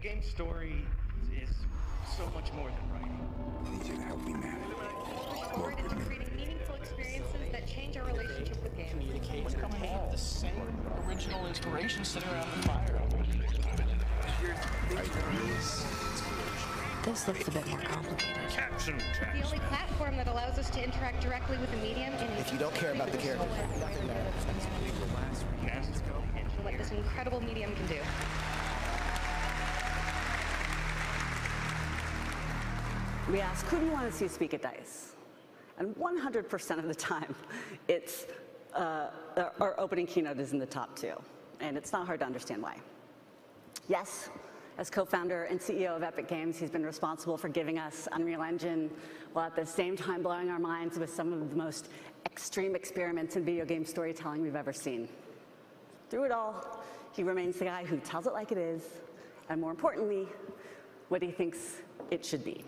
game story is so much more than writing. I need you to help me, man. Push forward into creating meaningful experiences that change our relationship with games. Communicate and have the same original inspiration sitting around the fire. This looks a bit more complicated. The only platform that allows us to interact directly with the medium in if you don't care about the character, nothing matters. what this incredible medium can do. We ask, who do you want to see speak at DICE? And 100% of the time, it's our opening keynote is in the top 2. And it's not hard to understand why. Yes, as co-founder and CEO of Epic Games, he's been responsible for giving us Unreal Engine, while at the same time blowing our minds with some of the most extreme experiments in video game storytelling we've ever seen. Through it all, he remains the guy who tells it like it is, and more importantly, what he thinks it should be.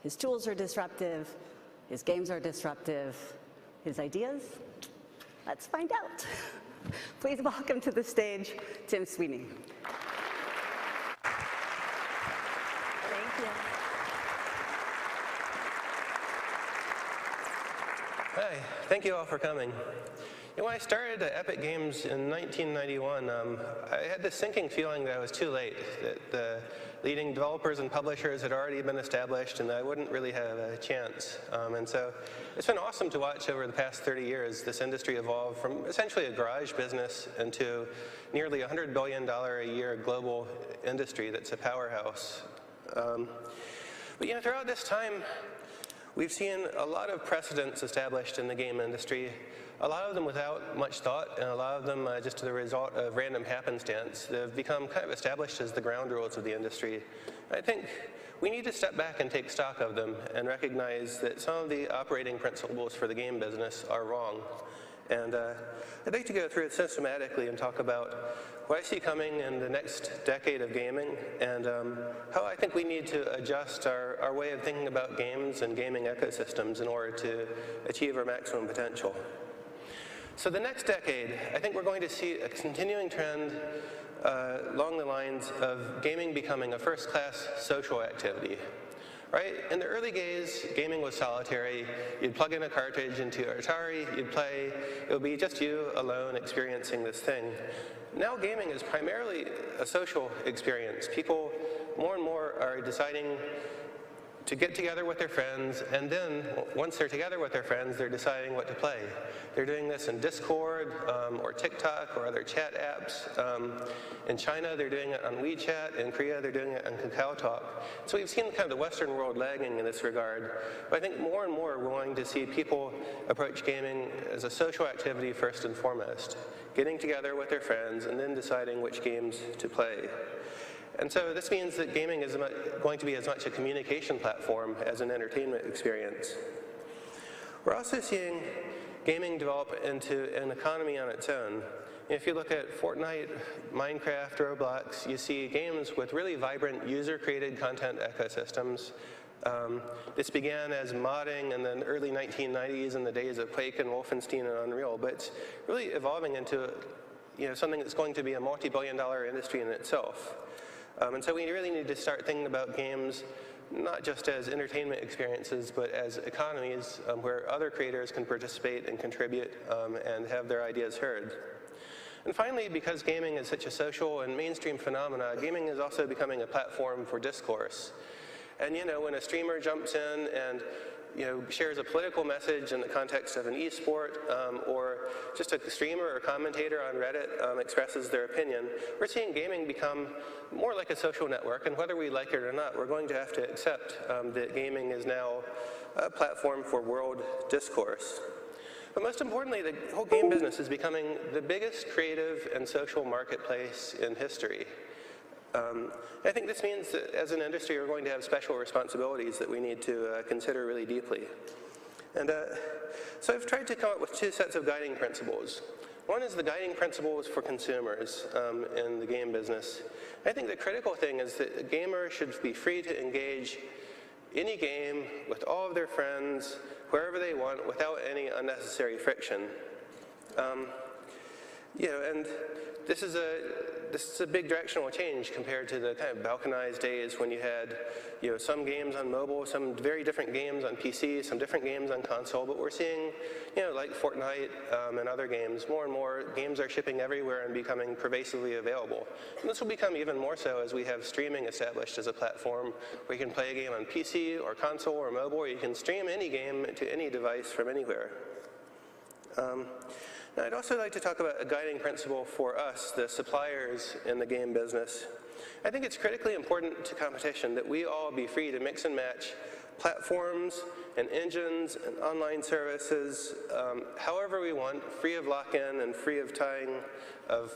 His tools are disruptive, his games are disruptive, his ideas? Let's find out. Please welcome to the stage, Tim Sweeney. Thank you. Hi, thank you all for coming. When I started at Epic Games in 1991, I had this sinking feeling that I was too late, that the leading developers and publishers had already been established and that I wouldn't really have a chance. And so it's been awesome to watch over the past 30 years this industry evolve from essentially a garage business into nearly $100 billion a year global industry that's a powerhouse. But throughout this time, we've seen a lot of precedents established in the game industry, a lot of them without much thought, and a lot of them just the result of random happenstance. They've become kind of established as the ground rules of the industry. I think we need to step back and take stock of them and recognize that some of the operating principles for the game business are wrong. And I'd like to go through it systematically and talk about what I see coming in the next decade of gaming and how I think we need to adjust our way of thinking about games and gaming ecosystems in order to achieve our maximum potential. So the next decade, I think we're going to see a continuing trend along the lines of gaming becoming a first-class social activity. Right? In the early days, gaming was solitary. You'd plug in a cartridge into your Atari, you'd play. It would be just you alone experiencing this thing. Now gaming is primarily a social experience. People more and more are deciding to get together with their friends, and then once they're together with their friends, they're deciding what to play. They're doing this in Discord or TikTok or other chat apps. In China, they're doing it on WeChat. In Korea, they're doing it on KakaoTalk. So we've seen kind of the Western world lagging in this regard. But I think more and more we're going to see people approach gaming as a social activity first and foremost, getting together with their friends and then deciding which games to play. And so this means that gaming is going to be as much a communication platform as an entertainment experience. We're also seeing gaming develop into an economy on its own. If you look at Fortnite, Minecraft, Roblox, you see games with really vibrant user-created content ecosystems. This began as modding in the early 1990s in the days of Quake and Wolfenstein and Unreal, but it's really evolving into something that's going to be a multi-billion-dollar industry in itself. And so we really need to start thinking about games not just as entertainment experiences, but as economies where other creators can participate and contribute and have their ideas heard. And finally, because gaming is such a social and mainstream phenomena, gaming is also becoming a platform for discourse. And when a streamer jumps in and shares a political message in the context of an e-sport, or just a streamer or commentator on Reddit expresses their opinion, we're seeing gaming become more like a social network, and whether we like it or not, we're going to have to accept that gaming is now a platform for world discourse. But most importantly, the whole game business is becoming the biggest creative and social marketplace in history. I think this means that as an industry, we're going to have special responsibilities that we need to consider really deeply. And so I've tried to come up with 2 sets of guiding principles. One is the guiding principles for consumers in the game business. I think the critical thing is that a gamer should be free to engage any game with all of their friends, wherever they want, without any unnecessary friction. And this is a big directional change compared to the kind of balkanized days when you had, some games on mobile, some very different games on PC, some different games on console. But we're seeing, like Fortnite and other games, more and more games are shipping everywhere and becoming pervasively available. And this will become even more so as we have streaming established as a platform where you can play a game on PC or console or mobile, or you can stream any game to any device from anywhere. Now, I'd also like to talk about a guiding principle for us, the suppliers in the game business. I think it's critically important to competition that we all be free to mix and match platforms and engines and online services however we want, free of lock-in and free of tying of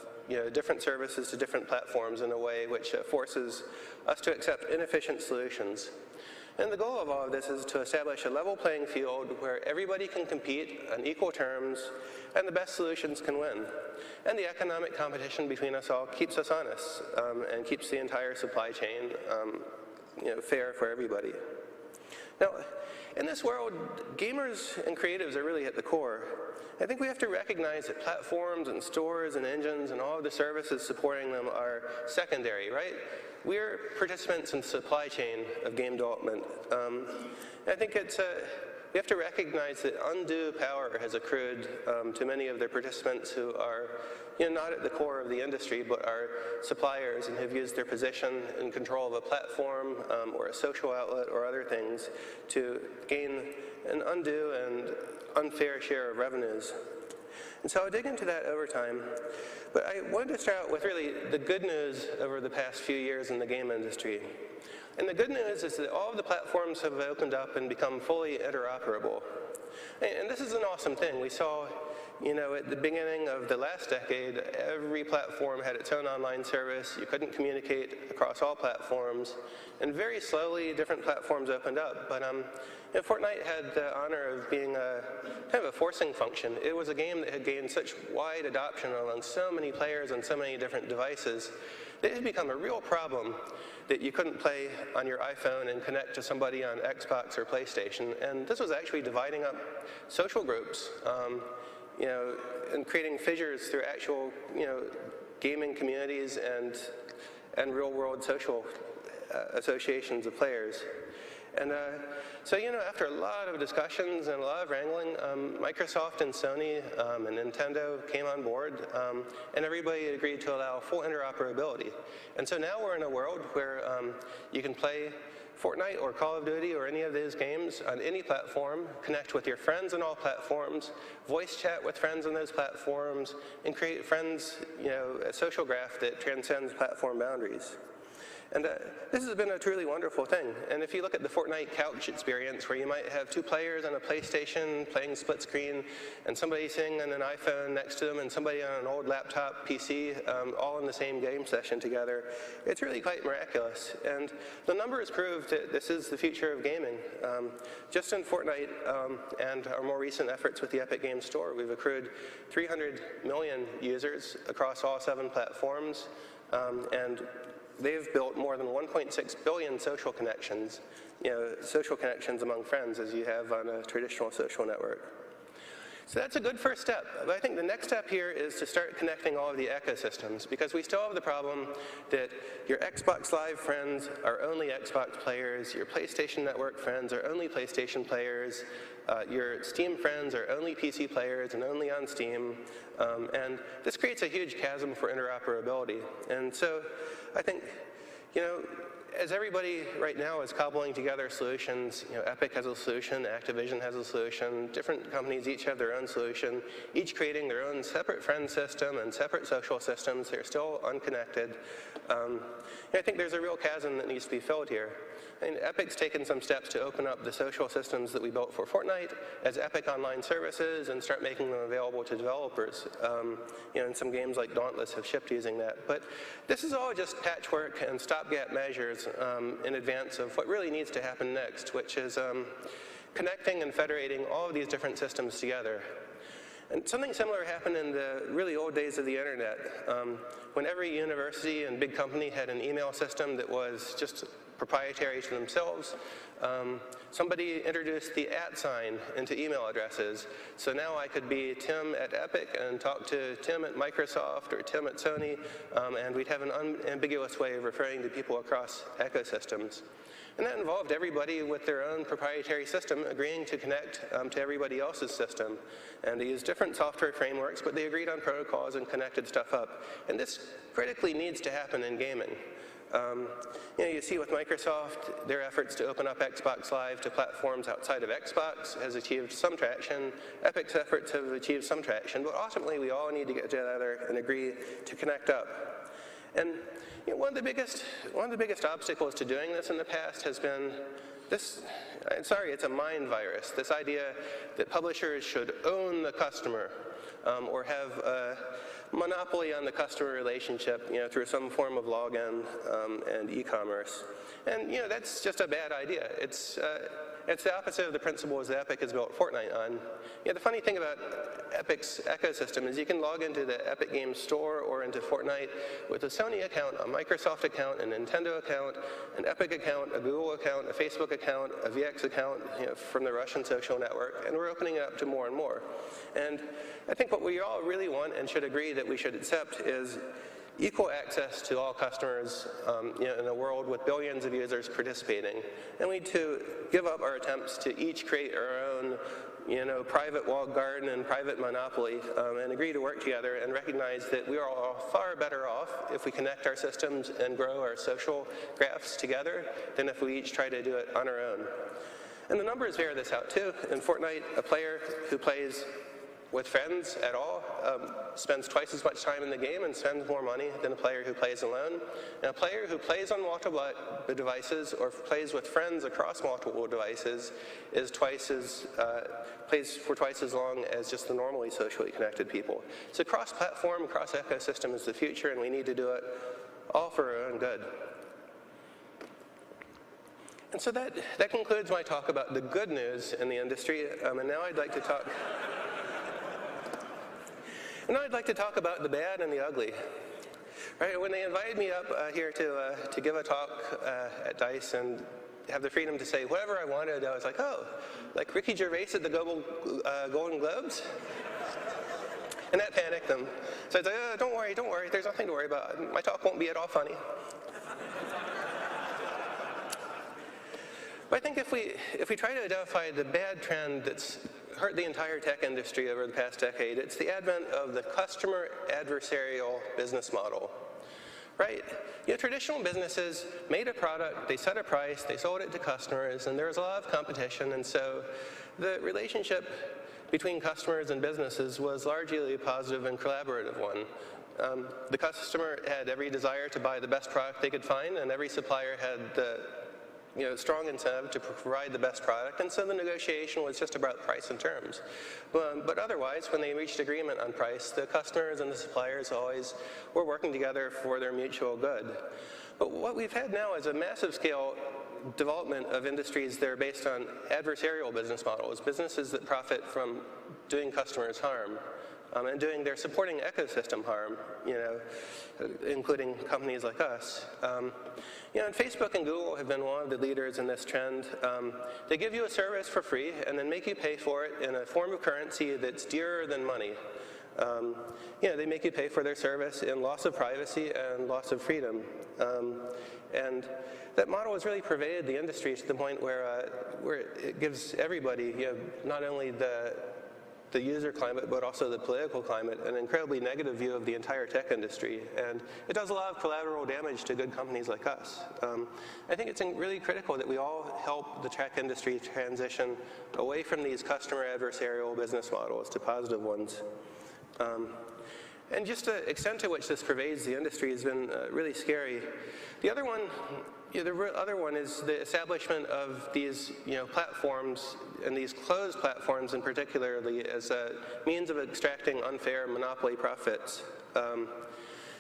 different services to different platforms in a way which forces us to accept inefficient solutions. And the goal of all of this is to establish a level playing field where everybody can compete on equal terms and the best solutions can win. And the economic competition between us all keeps us honest and keeps the entire supply chain fair for everybody. Now, in this world, gamers and creatives are really at the core. I think we have to recognize that platforms and stores and engines and all of the services supporting them are secondary, right? We're participants in the supply chain of game development. I think we have to recognize that undue power has accrued to many of their participants who are not at the core of the industry, but are suppliers and have used their position in control of a platform or a social outlet or other things to gain an undue and unfair share of revenues. And so I'll dig into that over time. But I wanted to start out with really the good news over the past few years in the game industry. And the good news is that all of the platforms have opened up and become fully interoperable. And this is an awesome thing. We saw, at the beginning of the last decade, every platform had its own online service. You couldn't communicate across all platforms. And very slowly, different platforms opened up. But Fortnite had the honor of being kind of a forcing function. It was a game that had gained such wide adoption among so many players on so many different devices that it had become a real problem that you couldn't play on your iPhone and connect to somebody on Xbox or PlayStation. And this was actually dividing up social groups, and creating fissures through actual, gaming communities and real-world social associations of players. And so, after a lot of discussions and a lot of wrangling, Microsoft and Sony and Nintendo came on board, and everybody agreed to allow full interoperability. And so now we're in a world where you can play Fortnite or Call of Duty or any of those games on any platform, connect with your friends on all platforms, voice chat with friends on those platforms, and create friends, a social graph that transcends platform boundaries. And this has been a truly wonderful thing. And if you look at the Fortnite couch experience, where you might have two players on a PlayStation playing split screen, and somebody sitting on an iPhone next to them, and somebody on an old laptop PC, all in the same game session together, it's really quite miraculous. And the numbers prove that this is the future of gaming. Just in Fortnite and our more recent efforts with the Epic Games Store, we've accrued 300 million users across all 7 platforms, and they've built more than 1.6 billion social connections, social connections among friends as you have on a traditional social network. So that's a good first step. But I think the next step here is to start connecting all of the ecosystems, because we still have the problem that your Xbox Live friends are only Xbox players, your PlayStation Network friends are only PlayStation players, your Steam friends are only PC players and only on Steam, and this creates a huge chasm for interoperability. And so I think, as everybody right now is cobbling together solutions, Epic has a solution, Activision has a solution, different companies each have their own solution, each creating their own separate friend system and separate social systems. They're still unconnected. I think there's a real chasm that needs to be filled here. And Epic's taken some steps to open up the social systems that we built for Fortnite as Epic Online Services and start making them available to developers. And some games like Dauntless have shipped using that. But this is all just patchwork and stopgap measures in advance of what really needs to happen next, which is connecting and federating all of these different systems together. And something similar happened in the really old days of the internet, when every university and big company had an email system that was just proprietary to themselves. Somebody introduced the @ sign into email addresses. So now I could be Tim at Epic and talk to Tim at Microsoft or Tim at Sony, and we'd have an unambiguous way of referring to people across ecosystems. And that involved everybody with their own proprietary system agreeing to connect to everybody else's system. And they used different software frameworks, but they agreed on protocols and connected stuff up. And this critically needs to happen in gaming. You see with Microsoft, their efforts to open up Xbox Live to platforms outside of Xbox has achieved some traction. Epic's efforts have achieved some traction, but ultimately we all need to get together and agree to connect up. And one of the biggest obstacles to doing this in the past has been this. I'm sorry, it's a mind virus. This idea that publishers should own the customer or have a monopoly on the customer relationship, through some form of login and e-commerce. And that's just a bad idea. It's the opposite of the principles that Epic has built Fortnite on. The funny thing about Epic's ecosystem is you can log into the Epic Games Store or into Fortnite with a Sony account, a Microsoft account, a Nintendo account, an Epic account, a Google account, a Facebook account, a VX account from the Russian social network, and we're opening it up to more and more. And I think what we all really want and should agree that we should accept is equal access to all customers in a world with billions of users participating. And we need to give up our attempts to each create our own private walled garden and private monopoly and agree to work together and recognize that we are all far better off if we connect our systems and grow our social graphs together than if we each try to do it on our own. And the numbers bear this out too. In Fortnite, a player who plays with friends at all spends twice as much time in the game and spends more money than a player who plays alone. And a player who plays on multiple devices or plays with friends across multiple devices is plays for twice as long as just the normally socially connected people. So cross-platform, cross-ecosystem is the future, and we need to do it all for our own good. And so that concludes my talk about the good news in the industry, and now I'd like to talk about the bad and the ugly. Right, when they invited me up here to give a talk at DICE and have the freedom to say whatever I wanted, I was like, oh, like Ricky Gervais at the Golden Globes? And that panicked them. So I was like, oh, don't worry, there's nothing to worry about. My talk won't be at all funny. But I think if we try to identify the bad trend that's hurt the entire tech industry over the past decade, it's the advent of the customer adversarial business model. Right? Traditional businesses made a product, they set a price, they sold it to customers, and there was a lot of competition, and so the relationship between customers and businesses was largely a positive and collaborative one. The customer had every desire to buy the best product they could find, and every supplier had the strong incentive to provide the best product, and so the negotiation was just about price and terms. But otherwise, when they reached agreement on price, the customers and the suppliers always were working together for their mutual good. But what we've had now is a massive scale development of industries that are based on adversarial business models, businesses that profit from doing customers harm. And doing their supporting ecosystem harm, including companies like us. And Facebook and Google have been one of the leaders in this trend. They give you a service for free and then make you pay for it in a form of currency that's dearer than money. They make you pay for their service in loss of privacy and loss of freedom. And that model has really pervaded the industry to the point where it gives everybody, not only the user climate, but also the political climate, an incredibly negative view of the entire tech industry. And it does a lot of collateral damage to good companies like us. I think it's really critical that we all help the tech industry transition away from these customer adversarial business models to positive ones. And just the extent to which this pervades the industry has been really scary. The other one is the establishment of these platforms, and these closed platforms in particularly, as a means of extracting unfair monopoly profits.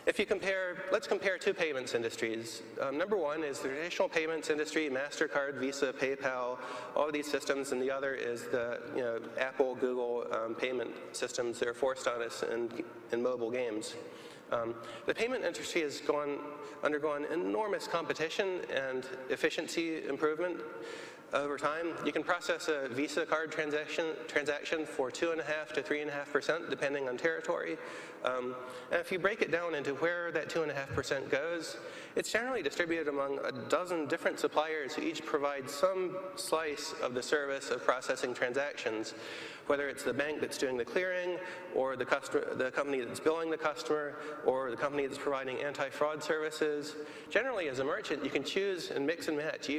Let's compare two payments industries. Number one is the traditional payments industry, MasterCard, Visa, PayPal, all of these systems, and the other is the Apple, Google payment systems that are forced on us in mobile games. The payment industry has undergone enormous competition and efficiency improvement over time. You can process a Visa card transaction for 2.5% to 3.5%, depending on territory. And if you break it down into where that 2.5% goes, it's generally distributed among a dozen different suppliers who each provide some slice of the service of processing transactions, whether it's the bank that's doing the clearing, or the company that's billing the customer, or the company that's providing anti-fraud services. Generally, as a merchant, you can choose and mix and match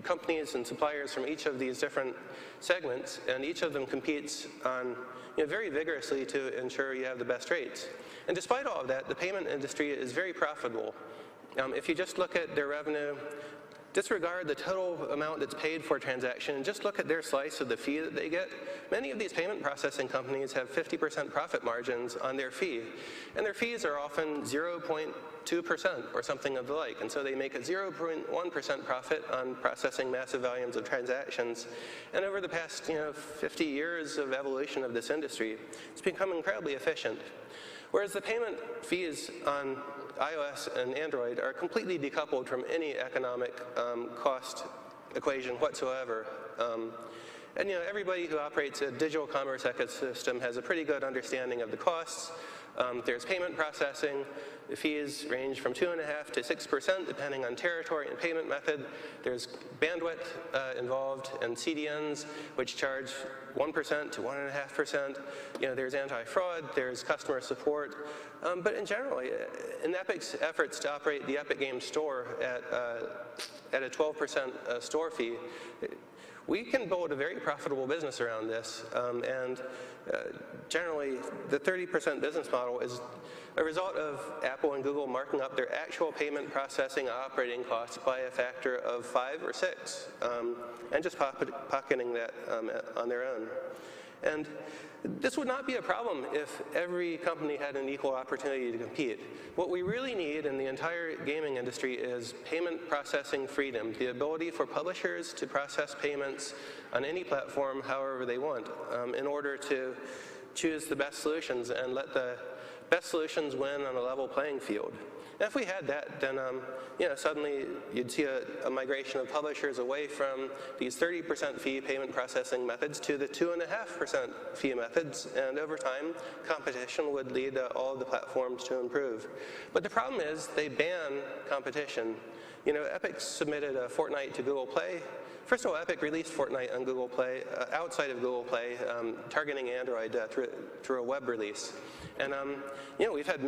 companies and suppliers from each of these different segments, and each of them competes on very vigorously to ensure you have the best rates. And despite all of that, the payment industry is very profitable. If you just look at their revenue, disregard the total amount that's paid for a transaction, and just look at their slice of the fee that they get. Many of these payment processing companies have 50% profit margins on their fee, and their fees are often 0.2% or something of the like, and so they make a 0.1% profit on processing massive volumes of transactions. And over the past 50 years of evolution of this industry, it's become incredibly efficient. Whereas the payment fees on iOS and Android are completely decoupled from any economic cost equation whatsoever. And everybody who operates a digital commerce ecosystem has a pretty good understanding of the costs. There's payment processing. The fees range from 2.5% to 6%, depending on territory and payment method. There's bandwidth involved, and CDNs, which charge 1% to 1.5%. There's anti-fraud. There's customer support. But in general, in Epic's efforts to operate the Epic Games Store at a 12% store fee, we can build a very profitable business around this, and generally the 30% business model is a result of Apple and Google marking up their actual payment processing operating costs by a factor of 5 or 6, and just pocketing that on their own. And this would not be a problem if every company had an equal opportunity to compete. What we really need in the entire gaming industry is payment processing freedom, the ability for publishers to process payments on any platform however they want, in order to choose the best solutions and let the best solutions win on a level playing field. And if we had that, then suddenly you'd see a migration of publishers away from these 30% fee payment processing methods to the 2.5% fee methods, and over time, competition would lead all of the platforms to improve. But the problem is they ban competition. Epic submitted a Fortnite to Google Play. First of all, Epic released Fortnite on Google Play, outside of Google Play, targeting Android through a web release. And we've had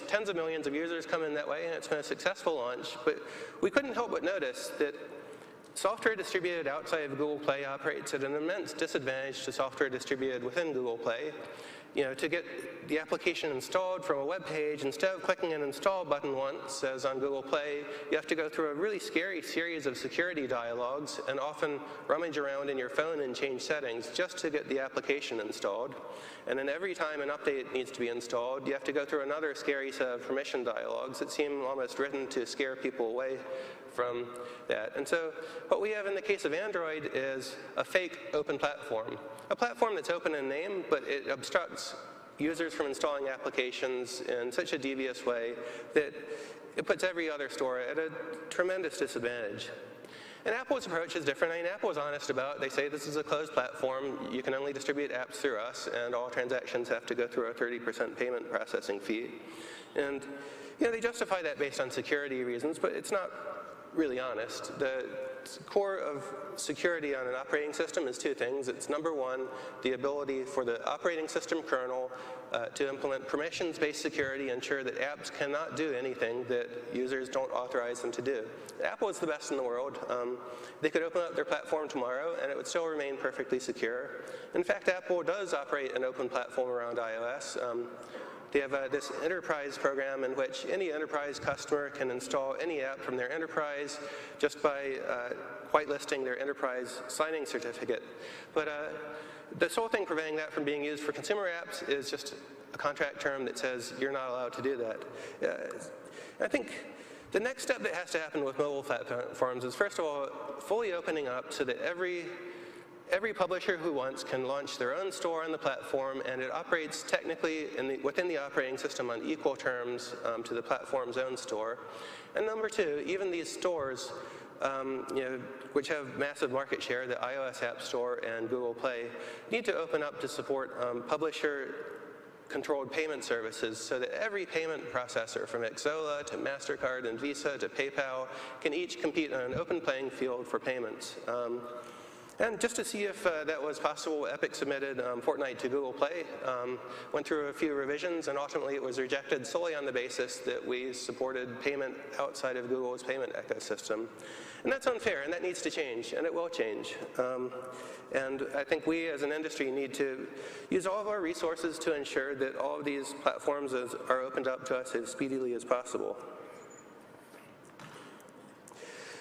tens of millions of users come in that way, and it's been a successful launch. But we couldn't help but notice that software distributed outside of Google Play operates at an immense disadvantage to software distributed within Google Play. To get the application installed from a web page, instead of clicking an install button once, as on Google Play, you have to go through a really scary series of security dialogues and often rummage around in your phone and change settings just to get the application installed. And then every time an update needs to be installed, you have to go through another scary set of permission dialogues that seem almost written to scare people away from that. And so what we have in the case of Android is a fake open platform. A platform that's open in name, but it obstructs users from installing applications in such a devious way that it puts every other store at a tremendous disadvantage. And Apple's approach is different. Apple is honest about it. They say this is a closed platform. You can only distribute apps through us, and all transactions have to go through a 30% payment processing fee. And they justify that based on security reasons, but it's not really honest. The core of security on an operating system is two things. It's number one, the ability for the operating system kernel to implement permissions-based security, ensure that apps cannot do anything that users don't authorize them to do. Apple is the best in the world. They could open up their platform tomorrow and it would still remain perfectly secure. In fact, Apple does operate an open platform around iOS. They have this enterprise program in which any enterprise customer can install any app from their enterprise just by whitelisting their enterprise signing certificate. But the sole thing preventing that from being used for consumer apps is just a contract term that says you're not allowed to do that. I think the next step that has to happen with mobile platforms is, first of all, fully opening up so that every every publisher who wants can launch their own store on the platform, and it operates technically within the operating system on equal terms to the platform's own store. And number two, even these stores, which have massive market share, the iOS App Store and Google Play, need to open up to support publisher-controlled payment services so that every payment processor, from Xsolla to MasterCard and Visa to PayPal, can each compete on an open playing field for payments. And just to see if that was possible, Epic submitted Fortnite to Google Play, went through a few revisions, and ultimately it was rejected solely on the basis that we supported payment outside of Google's payment ecosystem. And that's unfair, and that needs to change, and it will change. And I think we as an industry need to use all of our resources to ensure that all of these platforms are opened up to us as speedily as possible.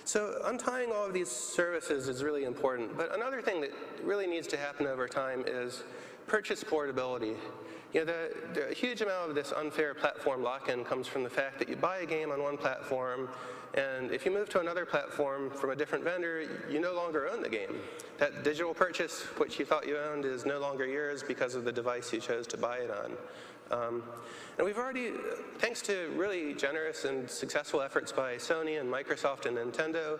So untying all of these services is really important, but another thing that really needs to happen over time is purchase portability. The huge amount of this unfair platform lock-in comes from the fact that you buy a game on one platform, and if you move to another platform from a different vendor, you no longer own the game. That digital purchase, which you thought you owned, is no longer yours because of the device you chose to buy it on. And we've already, thanks to really generous and successful efforts by Sony and Microsoft and Nintendo,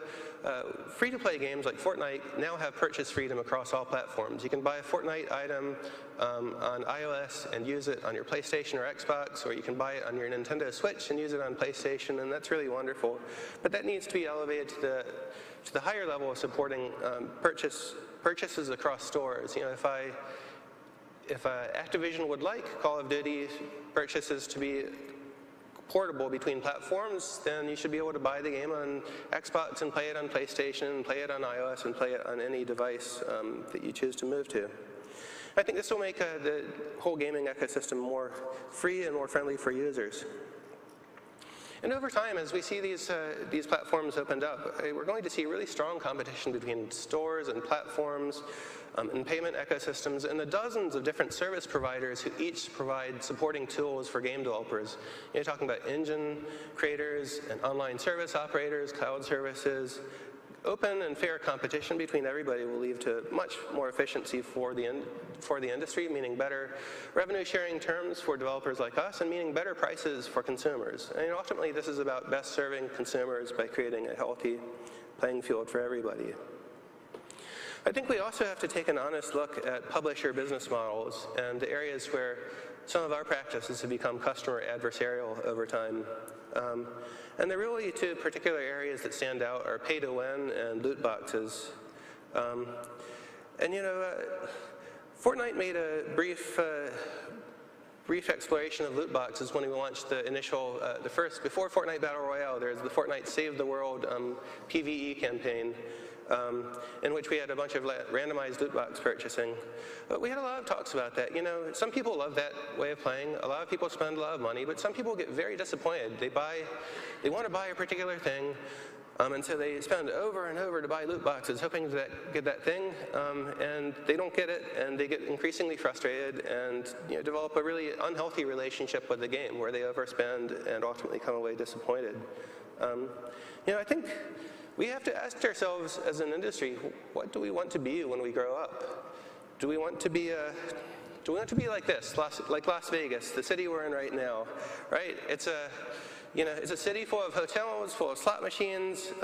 free-to-play games like Fortnite now have purchase freedom across all platforms. You can buy a Fortnite item on iOS and use it on your PlayStation or Xbox, or you can buy it on your Nintendo Switch and use it on PlayStation, and that's really wonderful. But that needs to be elevated to the higher level of supporting purchases across stores. If Activision would like Call of Duty purchases to be portable between platforms, then you should be able to buy the game on Xbox and play it on PlayStation, and play it on iOS, and play it on any device that you choose to move to. I think this will make the whole gaming ecosystem more free and more friendly for users. And over time, as we see these platforms opened up, we're going to see really strong competition between stores and platforms and payment ecosystems and the dozens of different service providers who each provide supporting tools for game developers. You're talking about engine creators and online service operators, cloud services. Open and fair competition between everybody will lead to much more efficiency for the industry, meaning better revenue sharing terms for developers like us, and meaning better prices for consumers. And ultimately, this is about best serving consumers by creating a healthy playing field for everybody. I think we also have to take an honest look at publisher business models and the areas where some of our practices have become customer adversarial over time. And the really two particular areas that stand out are pay-to-win and loot boxes. Fortnite made a brief exploration of loot boxes when we launched the initial, before Fortnite Battle Royale, there's the Fortnite Save the World PvE campaign, in which we had a bunch of randomized loot box purchasing. But we had a lot of talks about that. Some people love that way of playing. A lot of people spend a lot of money, but some people get very disappointed. They want to buy a particular thing, and so they spend over and over to buy loot boxes, hoping to get that thing, and they don't get it, and they get increasingly frustrated and develop a really unhealthy relationship with the game, where they overspend and ultimately come away disappointed. I think we have to ask ourselves as an industry, what do we want to be when we grow up? Do we want to be like this, like Las Vegas, the city we're in right now, right? It's a city full of hotels, full of slot machines,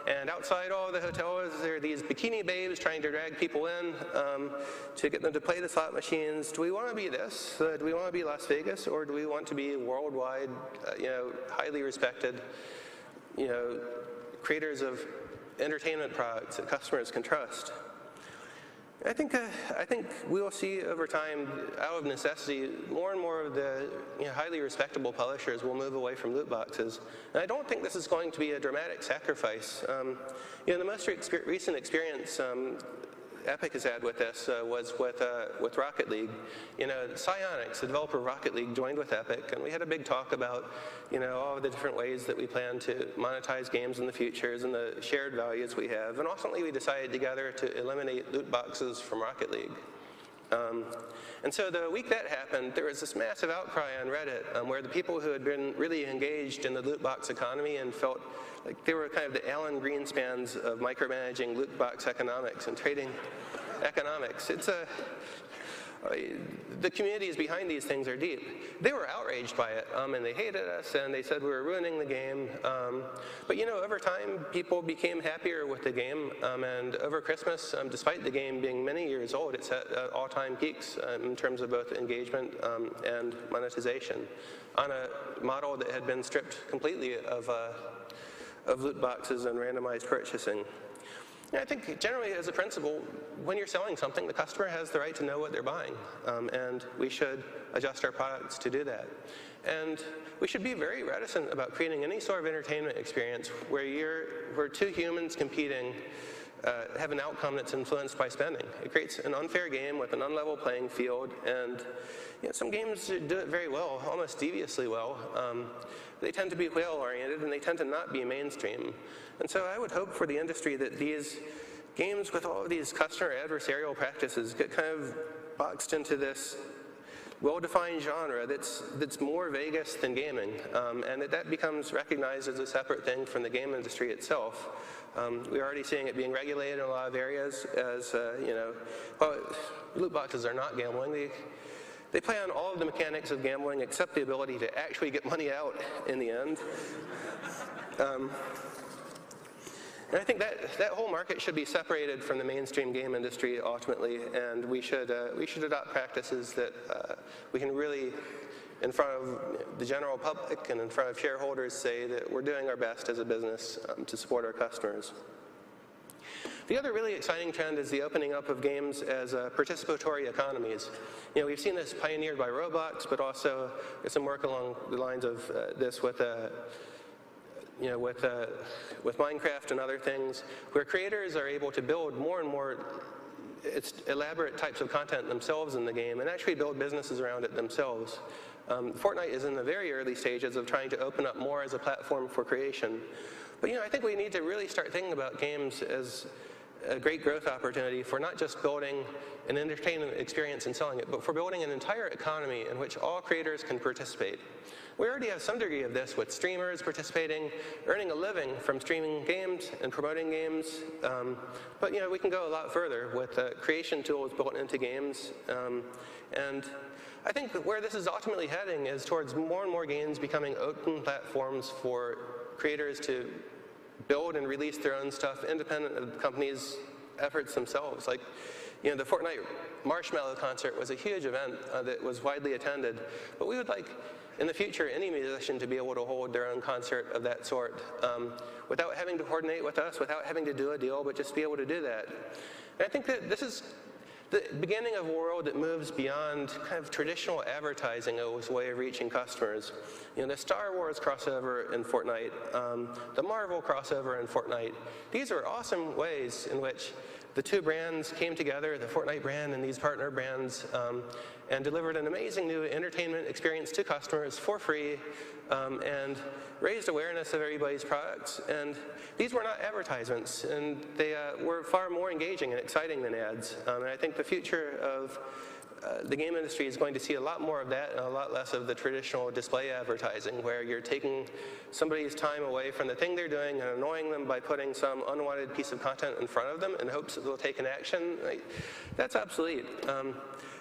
and outside all of the hotels, there are these bikini babes trying to drag people in to get them to play the slot machines. Do we want to be this? Do we want to be Las Vegas, or do we want to be worldwide, highly respected, creators of entertainment products that customers can trust? I think we will see over time, out of necessity, more and more of the highly respectable publishers will move away from loot boxes. And I don't think this is going to be a dramatic sacrifice. The most recent experience Epic has had with this was with Rocket League. Psyonix, the developer of Rocket League, joined with Epic, and we had a big talk about all of the different ways that we plan to monetize games in the futures and the shared values we have. And ultimately, we decided together to eliminate loot boxes from Rocket League. And so the week that happened, there was this massive outcry on Reddit where the people who had been really engaged in the loot box economy and felt like they were kind of the Alan Greenspans of micromanaging loot box economics and trading economics. The communities behind these things are deep. They were outraged by it, and they hated us, and they said we were ruining the game. But over time, people became happier with the game, and over Christmas, despite the game being many years old, it's at all-time peaks in terms of both engagement and monetization on a model that had been stripped completely of loot boxes and randomized purchasing. I think generally as a principle, when you're selling something, the customer has the right to know what they're buying, and we should adjust our products to do that. And we should be very reticent about creating any sort of entertainment experience where two humans competing have an outcome that's influenced by spending. It creates an unfair game with an unlevel playing field, and some games do it very well, almost deviously well. They tend to be whale-oriented, and they tend to not be mainstream. And so I would hope for the industry that these games with all of these customer adversarial practices get kind of boxed into this well-defined genre that's more Vegas than gaming, and that becomes recognized as a separate thing from the game industry itself. We're already seeing it being regulated in a lot of areas as, well, loot boxes are not gambling. They play on all of the mechanics of gambling except the ability to actually get money out in the end. And I think that whole market should be separated from the mainstream game industry ultimately, and we should adopt practices that we can really, in front of the general public and in front of shareholders, say that we're doing our best as a business to support our customers. The other really exciting trend is the opening up of games as participatory economies. We've seen this pioneered by Roblox, but also there's some work along the lines of this with Minecraft and other things, where creators are able to build more and more elaborate types of content themselves in the game and actually build businesses around it themselves. Fortnite is in the very early stages of trying to open up more as a platform for creation. But I think we need to really start thinking about games as a great growth opportunity for not just building an entertainment experience and selling it, but for building an entire economy in which all creators can participate. We already have some degree of this with streamers participating, earning a living from streaming games and promoting games. But we can go a lot further with creation tools built into games. And I think that where this is ultimately heading is towards more and more games becoming open platforms for creators to build and release their own stuff independent of the company's efforts themselves. Like, the Fortnite Marshmallow concert was a huge event that was widely attended, but we would like, in the future, any musician to be able to hold their own concert of that sort without having to coordinate with us, without having to do a deal, but just be able to do that. And I think that this is the beginning of a world that moves beyond kind of traditional advertising as a way of reaching customers. The Star Wars crossover in Fortnite, the Marvel crossover in Fortnite, these are awesome ways in which the two brands came together, the Fortnite brand and these partner brands, and delivered an amazing new entertainment experience to customers for free, and raised awareness of everybody's products. And these were not advertisements, and they were far more engaging and exciting than ads. And I think the future of the game industry is going to see a lot more of that and a lot less of the traditional display advertising, where you're taking somebody's time away from the thing they're doing and annoying them by putting some unwanted piece of content in front of them in hopes that they'll take an action. That's obsolete.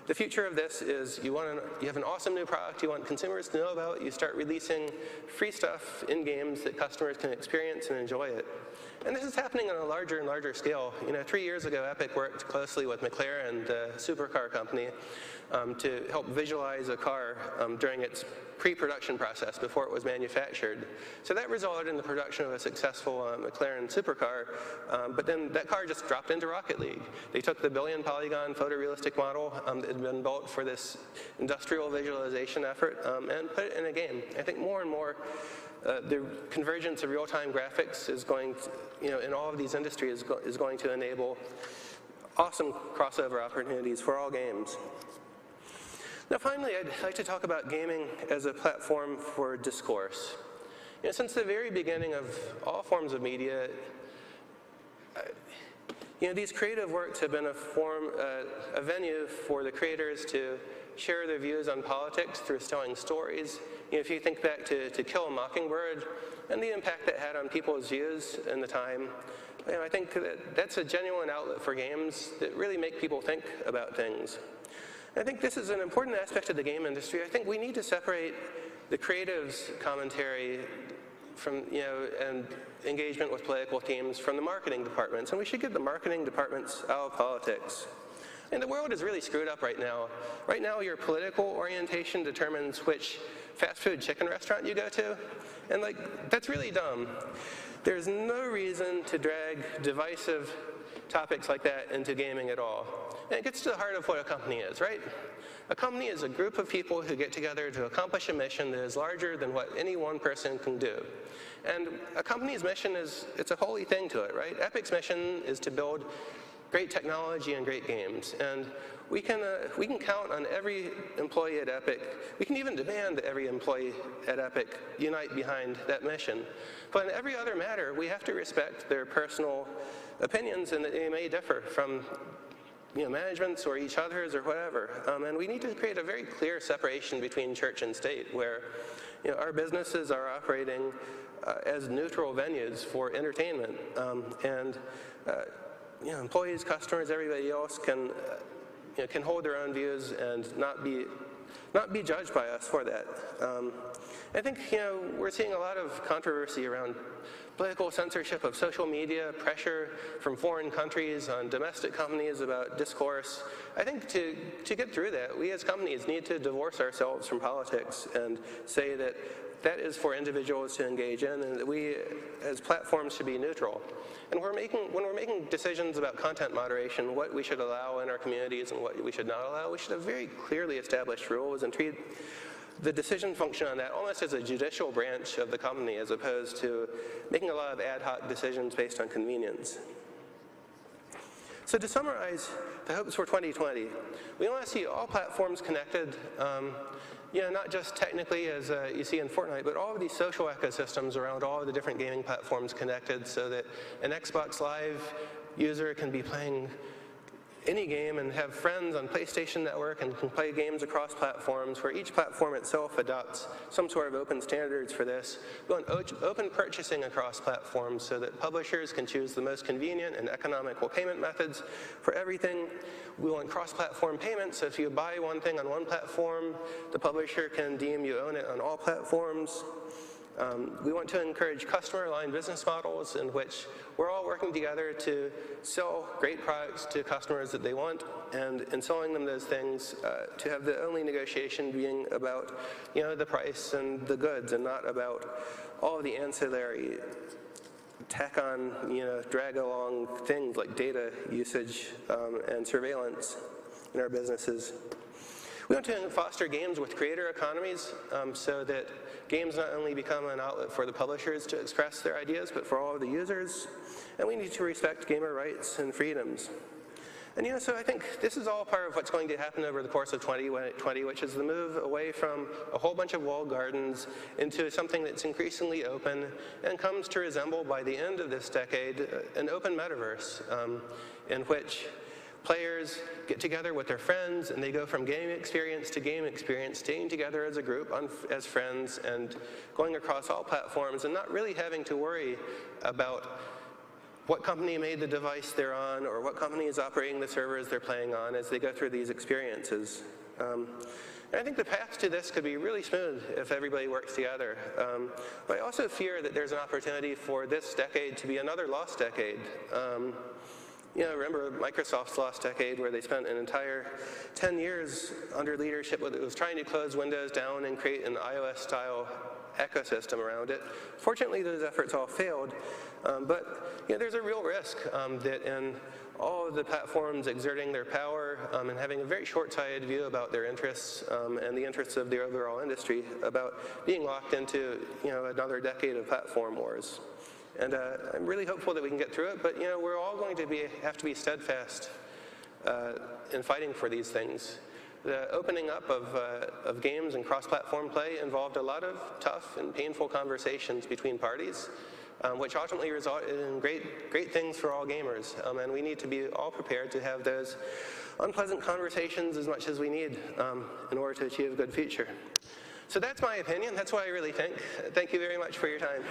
The future of this is you have an awesome new product you want consumers to know about, you start releasing free stuff in games that customers can experience and enjoy it. And this is happening on a larger and larger scale. 3 years ago, Epic worked closely with McLaren, the supercar company, to help visualize a car during its pre-production process before it was manufactured. So that resulted in the production of a successful McLaren supercar, but then that car just dropped into Rocket League. They took the billion polygon photorealistic model that had been built for this industrial visualization effort and put it in a game. I think more and more the convergence of real-time graphics is going to, in all of these industries is going to enable awesome crossover opportunities for all games. Now finally, I'd like to talk about gaming as a platform for discourse. Since the very beginning of all forms of media, these creative works have been a venue for the creators to share their views on politics through telling stories. If you think back to Kill a Mockingbird and the impact that had on people's views in the time, I think that's a genuine outlet for games that really make people think about things. And I think this is an important aspect of the game industry. I think we need to separate the creatives' commentary from, and engagement with political themes from the marketing departments, and we should get the marketing departments out of politics. And the world is really screwed up right now. Right now, your political orientation determines which fast food chicken restaurant you go to, and that's really dumb. There's no reason to drag divisive topics like that into gaming at all. And it gets to the heart of what a company is, right? A company is a group of people who get together to accomplish a mission that is larger than what any one person can do. And a company's mission it's a holy thing to it, right? Epic's mission is to build great technology and great games. And we can count on every employee at Epic. We can even demand that every employee at Epic unite behind that mission. But in every other matter, we have to respect their personal opinions, and that they may differ from managements or each other's or whatever. And we need to create a very clear separation between church and state, where our businesses are operating as neutral venues for entertainment, and employees, customers, everybody else can hold their own views and not be judged by us for that. I think we're seeing a lot of controversy around political censorship of social media, pressure from foreign countries on domestic companies about discourse. I think to get through that, we as companies need to divorce ourselves from politics and say that that is for individuals to engage in, and that we as platforms should be neutral. And when we're making decisions about content moderation, what we should allow in our communities and what we should not allow, we should have very clearly established rules and treat the decision function on that almost as a judicial branch of the company, as opposed to making a lot of ad hoc decisions based on convenience. So to summarize the hopes for 2020, we want to see all platforms connected, not just technically as you see in Fortnite, but all of these social ecosystems around all of the different gaming platforms connected, so that an Xbox Live user can be playing any game and have friends on PlayStation Network and can play games across platforms, where each platform itself adopts some sort of open standards for this. We want open purchasing across platforms so that publishers can choose the most convenient and economical payment methods for everything. We want cross-platform payments, so if you buy one thing on one platform, the publisher can deem you own it on all platforms. We want to encourage customer-aligned business models in which we're all working together to sell great products to customers that they want, and in selling them those things, to have the only negotiation being about the price and the goods, and not about all of the ancillary tack on, drag along things like data usage and surveillance in our businesses. We want to foster games with creator economies, so that games not only become an outlet for the publishers to express their ideas, but for all of the users. And we need to respect gamer rights and freedoms. And so I think this is all part of what's going to happen over the course of 2020, which is the move away from a whole bunch of walled gardens into something that's increasingly open and comes to resemble, by the end of this decade, an open metaverse in which players get together with their friends, and they go from game experience to game experience, staying together as a group, as friends, and going across all platforms, and not really having to worry about what company made the device they're on, or what company is operating the servers they're playing on as they go through these experiences. And I think the path to this could be really smooth if everybody works together. But I also fear that there's an opportunity for this decade to be another lost decade. Remember Microsoft's lost decade, where they spent an entire 10 years under leadership that was trying to close Windows down and create an iOS-style ecosystem around it. Fortunately, those efforts all failed, but there's a real risk that in all of the platforms exerting their power and having a very short-sighted view about their interests and the interests of the overall industry, about being locked into another decade of platform wars. And I'm really hopeful that we can get through it, but we're all going to have to be steadfast in fighting for these things. The opening up of games and cross-platform play involved a lot of tough and painful conversations between parties, which ultimately result in great things for all gamers. And we need to be all prepared to have those unpleasant conversations as much as we need in order to achieve a good future. So that's my opinion. That's what I really think. Thank you very much for your time.